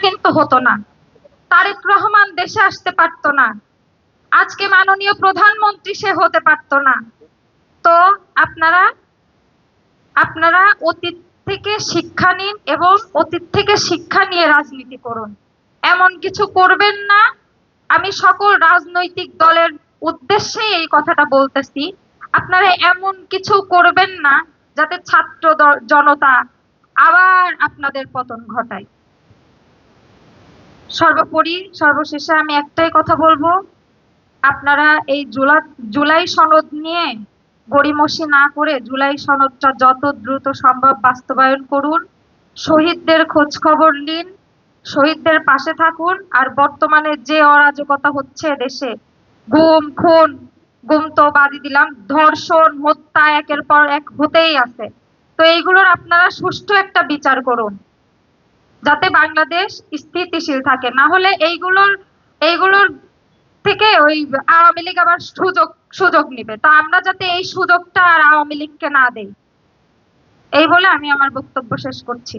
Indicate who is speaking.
Speaker 1: কিন্তু হতো না, তারেক রহমান দেশে আসতে পারতো না, আজকে মাননীয় প্রধানমন্ত্রী সে হতে পারতো না। তো আপনারা আপনারা অতীত থেকে শিক্ষা নিন এবং অতীত থেকে শিক্ষা নিয়ে রাজনীতি করুন। এমন কিছু করবেন না। আমি সকল রাজনৈতিক দলের উদ্দেশ্যে এই কথাটা বলতেছি, আপনারা এমন কিছু করবেন না যাতে ছাত্র জনতা আবার আপনাদের পতন ঘটায়। সর্বোপরি সর্বশেষে আমি একটাই কথা বলবো, আপনারা এই জুলাই সনদ নিয়ে গড়িমসি না করে জুলাই সনদটা যত দ্রুত সম্ভব বাস্তবায়ন করুন। শহীদদের খোঁজ খবর নিন, শহীদদের পাশে থাকুন। আর বর্তমানে যে অরাজকতা হচ্ছে দেশে, গুম খুন, গুম তো বাদই দিলাম, ধর্ষণ হত্যা একের পর এক হতেই আছে। তো এইগুলোর আপনারা সুষ্ঠু একটা বিচার করুন যাতে বাংলাদেশ স্থিতিশীল থাকে। না হলে এইগুলোর থেকে ওই আওয়ামী লীগ আবার সুযোগ সুযোগ নিবে। তো আমরা যাতে এই সুযোগটা আর আওয়ামী লীগকে না দেই, এই বলে আমি আমার বক্তব্য শেষ করছি।